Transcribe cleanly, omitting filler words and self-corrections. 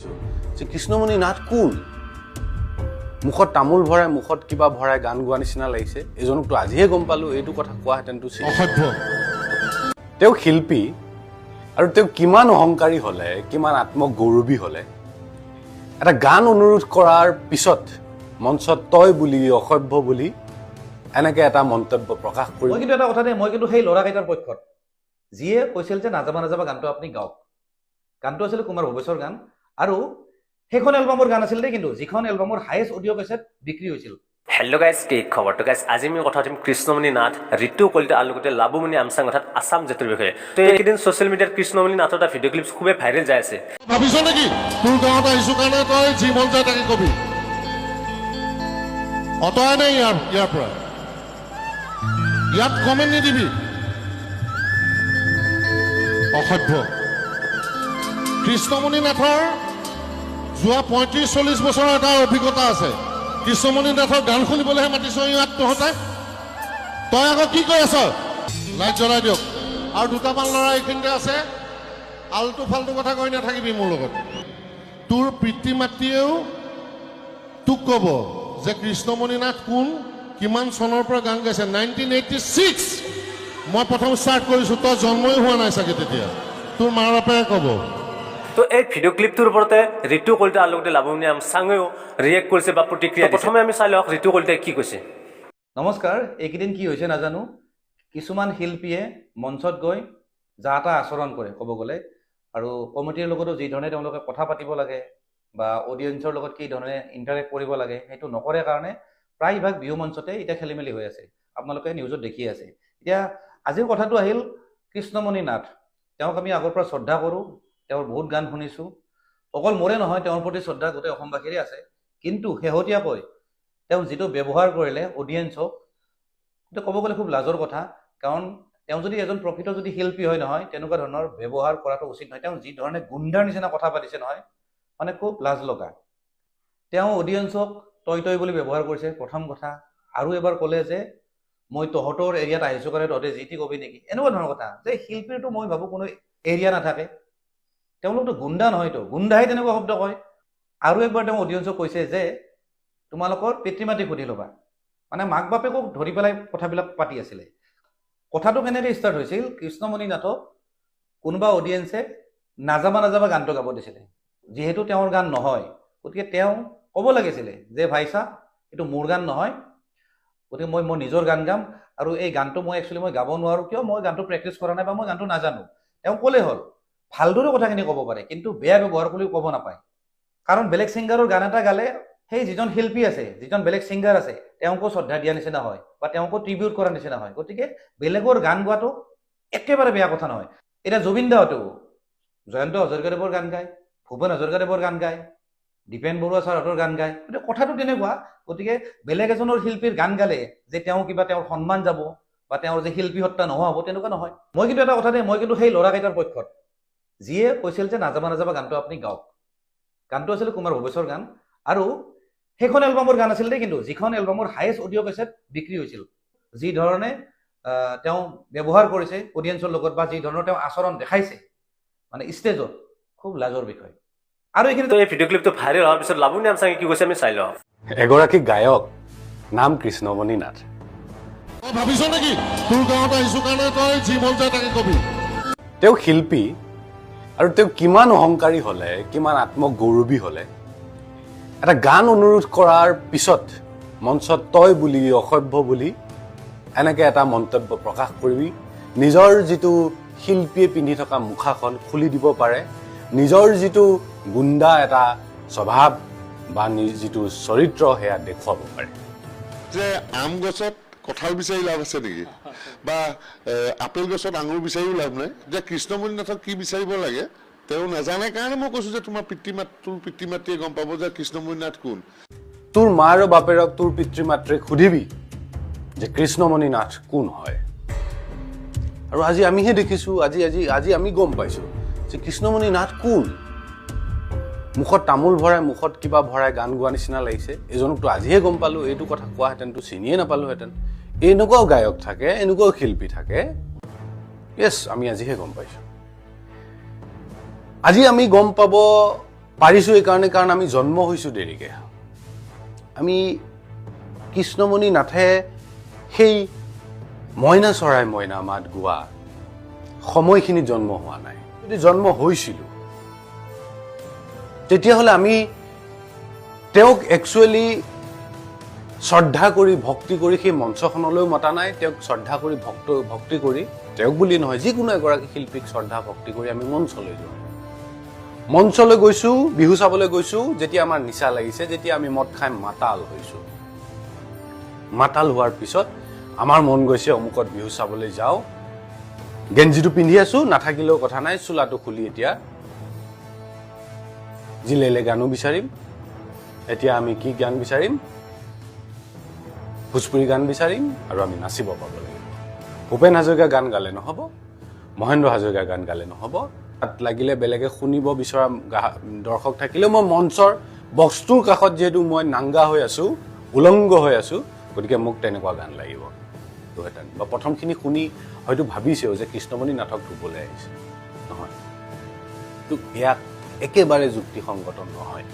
পাইছোঁ যে কৃষ্ণমণি নাথ কোন মুখত তামোল ভৰাই মুখত কিবা ভৰাই গান গোৱা নিচিনা লাগিছে এজনকতো আজিহে গম পালোঁ এইটো কথা কোৱাহেঁতেনতো অসভ্য তেওঁ শিল্পী আৰু তেওঁ কিমান অহংকাৰী হ'লে কিমান আত্মগৌৰৱী হ'লে এটা গান অনুৰোধ কৰাৰ পিছত মঞ্চত তই বুলি অসভ্য বুলি এনেকে এটা মন্তব্য প্ৰকাশ কৰি মই কিন্তু এটা কথা দেই মই কিন্তু সেই ল'ৰাকেইটাৰ পক্ষত যিয়ে কৈছিল যে নাযাবা নাযাবা গানটো আপুনি গাওক গানটো আছিল কুমাৰ ভৱেশৰ গান আৰু সেইখন এলবামৰ গান আছিল দেই কিন্তু যিখন এলবামৰ হাইয়েষ্ট অডিঅ' কেছেট বিক্ৰী হৈছিল হেল্ল' গাইজ কি খবৰ তো গাইজ আজি আমি কথা পাতিম কৃষ্ণমণি নাথ ঋতু কলিতা আৰু লগতে লাবুমণি আমচাং অৰ্থাৎ আছাম জাতিৰ বিষয়ে তো এইকেইদিন ছ'চিয়েল মিডিয়াত কৃষ্ণমণি নাথৰ এটা ভিডিঅ' ক্লিপ খুবেই ভাইৰেল যাই আছে ভাবিছ নেকি তোৰ গাঁৱত আহিছো কাৰণে তই যি মন যায় তাকে কবি অতৰাই নাই ইয়াৰ পৰা ইয়াত কমেণ্ট নিদিবি অসভ্য কৃষ্ণমণি নাথৰ যোৱা ৩৫-৪০ বছৰৰ এটা অভিজ্ঞতা আছে কৃষ্ণমণি নাথৰ গান শুনিবলৈহে মাতিছ ইয়াত তহঁতে তই আকৌ কি কৈ আছ লাইট জ্বলাই দিয়ক আৰু দুটামান ল'ৰা এইখিনিতে আছে আলটু ফাল্টু কথা কৈ নাথাকিবি মোৰ লগত তোৰ পিতৃ মাতৃয়েও তোক ক'ব যে কৃষ্ণমণি নাথ কোন কিমান চনৰ পৰা গান গাইছে 1986 মই প্ৰথম ষ্টাৰ্ট কৰিছোঁ তই জন্মই হোৱা নাই চাগে তেতিয়া তোৰ মাৰ বাপেৰে ক'ব তো এই ভিডিঅ' ক্লিপটোৰ ওপৰতে ঋতু কলিতা আৰু লগতে লাবুমণি আমচাঙেও ৰিয়েক্ট কৰিছে বা প্ৰতিক্ৰিয়া প্ৰথমে আমি চাই লওক ঋতু কলিতাই কি কৈছে নমস্কাৰ এইকেইদিন কি হৈছে নাজানো কিছুমান শিল্পীয়ে মঞ্চত গৈ যা তা আচৰণ কৰে ক'ব গ'লে আৰু কমিটিৰ লগতো যি ধৰণে তেওঁলোকে কথা পাতিব লাগে বা অডিয়েন্সৰ লগত কি ধৰণে ইণ্টাৰেক্ট কৰিব লাগে সেইটো নকৰে কাৰণে প্ৰায়ভাগ বিহু মঞ্চতে এতিয়া খেলি মেলি হৈ আছে আপোনালোকে নিউজত দেখি আছে এতিয়া আজিৰ কথাটো আহিল কৃষ্ণমণি নাথ তেওঁক আমি আগৰ পৰা শ্ৰদ্ধা কৰোঁ তেওঁৰ বহুত গান শুনিছোঁ অকল মোৰে নহয় তেওঁৰ প্ৰতি শ্ৰদ্ধা গোটেই অসমবাসীৰে আছে কিন্তু শেহতীয়াকৈ তেওঁ যিটো ব্যৱহাৰ কৰিলে অডিয়েন্সক সেইটো ক'ব গ'লে খুব লাজৰ কথা কাৰণ তেওঁ যদি এজন প্ৰকৃত যদি শিল্পী হয় নহয় তেনেকুৱা ধৰণৰ ব্যৱহাৰ কৰাটো উচিত নহয় তেওঁ যি ধৰণে গুণ্ডাৰ নিচিনা কথা পাতিছে নহয় মানে খুব লাজ লগা তেওঁ অডিয়েন্সক তই তই বুলি ব্যৱহাৰ কৰিছে প্ৰথম কথা আৰু এবাৰ ক'লে যে মই তহঁতৰ এৰিয়াত আহিছোঁ কাৰণে তহঁতে যি টি কবি নেকি এনেকুৱা ধৰণৰ কথা যে শিল্পীৰটো মই ভাবোঁ কোনো এৰিয়া নাথাকে তেওঁলোকতো গুণ্ডা নহয়তো গুণ্ডাই তেনেকুৱা শব্দ কয় আৰু একবাৰ তেওঁ অডিয়েন্সক কৈছে যে তোমালোকৰ পিতৃ মাতৃক সুধি ল'বা মানে মাক বাপেকক ধৰি পেলাই কথাবিলাক পাতি আছিলে কথাটো কেনেকৈ ষ্টাৰ্ট হৈছিল কৃষ্ণমণি নাথক কোনোবা অডিয়েন্সে নাযাবা নাযাবা গানটো গাব দিছিলে যিহেতু তেওঁৰ গান নহয় গতিকে তেওঁ ক'ব লাগিছিলে যে ভাইচা এইটো মোৰ গান নহয় গতিকে মই নিজৰ গান গাম আৰু এই গানটো মই একচুৱেলি মই গাব নোৱাৰোঁ কিয় মই গানটো প্ৰেক্টিছ কৰা নাই বা মই গানটো নাজানো তেওঁ ক'লে হ'ল ভালদৰে কথাখিনি ক'ব পাৰে কিন্তু বেয়া ব্যৱহাৰ কৰিও ক'ব নাপায় কাৰণ বেলেগ ছিংগাৰৰ গান এটা গালে সেই যিজন শিল্পী আছে যিজন বেলেগ ছিংগাৰ আছে তেওঁকো শ্ৰদ্ধা দিয়া নিচিনা হয় বা তেওঁকো ট্ৰিবিউট কৰা নিচিনা হয় গতিকে বেলেগৰ গান গোৱাটো একেবাৰে বেয়া কথা নহয় এতিয়া জুবিন দাহঁতো জয়ন্ত হাজৰিকাদেৱৰ গান গায় ভূপেন হাজৰিকাদেৱৰ গান গায় দীপেন বৰুৱা ছাৰহঁতৰ গান গায় গতিকে কথাটো তেনেকুৱা গতিকে বেলেগ এজনৰ শিল্পীৰ গান গালে যে তেওঁ কিবা তেওঁৰ সন্মান যাব বা তেওঁৰ যে শিল্পী সত্তা নোহোৱা হ'ব তেনেকুৱা নহয় মই কিন্তু এটা কথা দেই মই কিন্তু সেই ল'ৰাকেইটাৰ পক্ষত যিয়ে কৈছিল যে নাযাবা নাযাবা গানটো আপুনি গাওক গানটো আছিল কুমাৰ ভৱেশৰ গান আৰু সেইখন এলবামৰ গান আছিল দেই কিন্তু যিখন এলবামৰ হাইয়েষ্ট অডিঅ' কেছেট বিক্ৰী হৈছিল যি ধৰণে তেওঁ ব্যৱহাৰ কৰিছে অডিয়েন্সৰ লগত বা যি ধৰণৰ তেওঁ আচৰণ দেখাইছে মানে ষ্টেজত খুব লাজৰ বিষয় আৰু এইখিনি তো এই ভিডিঅ' ক্লিপটো ভাইৰেল হোৱাৰ পিছত লাবুমণি আমচাঙে কি কৈছে আমি চাই লওঁ এগৰাকী গায়ক নাম কৃষ্ণমণি নাথ তই ভাবিছ নেকি তোৰ গাঁৱত আহিছো কাৰণে তই যি মন যায় তাকে কবি তেওঁ শিল্পী আৰু তেওঁ কিমান অহংকাৰী হ'লে কিমান আত্মগৌৰৱী হ'লে এটা গান অনুৰোধ কৰাৰ পিছত মঞ্চত তই বুলি অসভ্য বুলি এনেকে এটা মন্তব্য প্ৰকাশ কৰি নিজৰ যিটো শিল্পীয়ে পিন্ধি থকা মুখাখন খুলি দিব পাৰে নিজৰ যিটো গুণ্ডা এটা স্বভাৱ বা যিটো চৰিত্ৰ সেয়া দেখুৱাব পাৰে যে আম গছত কঁঠাল বিচাৰি লাভ আছে নেকি বা আপেল গছত আঙুৰ বিচাৰিও লাভ নাই যে কৃষ্ণমণি নাথক কি বিচাৰিব লাগে তেওঁ নাজানে কাৰণে মই কৈছোঁ যে তোৰ পিতৃ মাতৃয়ে গম পাব যে কৃষ্ণমণি নাথ কোন তোৰ মা আৰু বাপেৰক তোৰ পিতৃ মাতৃক সুধিবি যে কৃষ্ণমণি নাথ কোন হয় আৰু আজি আমিহে দেখিছোঁ আজি আমি গম পাইছোঁ যে কৃষ্ণমণি নাথ কোন মুখত তামোল ভৰাই মুখত কিবা ভৰাই গান গোৱা নিচিনা লাগিছে এজনকতো আজিহে গম পালোঁ এইটো কথা কোৱাহেঁতেনতো চিনিয়ে নাপালোহেঁতেন এনেকুৱাও গায়ক থাকে এনেকুৱাও শিল্পী থাকে য়েছ আমি আজিহে গম পাইছোঁ আজি আমি গম পাব পাৰিছোঁ এইকাৰণে কাৰণ আমি জন্ম হৈছোঁ দেৰিকৈ। আমি কৃষ্ণমণি নাথে সেই মইনা চৰাই মইনা মাত গোৱা সময়খিনি জন্ম হোৱা নাই। যদি জন্ম হৈছিলোঁ তেতিয়াহ'লে আমি তেওঁক একচুৱেলি শ্ৰদ্ধা কৰি ভক্তি কৰি সেই মঞ্চখনলৈও মতা নাই। তেওঁক শ্ৰদ্ধা কৰি ভক্তি কৰি, তেওঁক বুলি নহয় যিকোনো এগৰাকী শিল্পীক শ্ৰদ্ধা ভক্তি কৰি আমি মঞ্চলৈ যোৱা। মঞ্চলৈ গৈছোঁ, বিহু চাবলৈ গৈছোঁ যেতিয়া আমাৰ নিচা লাগিছে, যেতিয়া আমি মদ খাই মাতাল হৈছোঁ। মাতাল হোৱাৰ পিছত আমাৰ মন গৈছে অমুকত বিহু চাবলৈ যাওঁ, গেঞ্জিটো পিন্ধি আছোঁ, নাথাকিলেও কথা নাই, চোলাটো খুলি এতিয়া জিলেলে গানো বিচাৰিম। এতিয়া আমি কি গান বিচাৰিম? ভোজপুৰী গান বিচাৰিম আৰু আমি নাচিব পাব লাগিব। ভূপেন হাজৰিকা গান গালে নহ'ব, মহেন্দ্ৰ হাজৰিকা গান গালে নহ'ব। তাত লাগিলে বেলেগে শুনিব বিচৰা দৰ্শক থাকিলেও মই মঞ্চৰ বক্সটোৰ কাষত যিহেতু মই নাংগা হৈ আছোঁ, উলংগ হৈ আছোঁ, গতিকে মোক তেনেকুৱা গান লাগিব। বা প্ৰথমখিনি শুনি হয়তো ভাবিছেও যে কৃষ্ণমণি নাথক ধুবলৈ আহিছে, নহয়। এয়া একেবাৰে যুক্তিসংগত নহয়।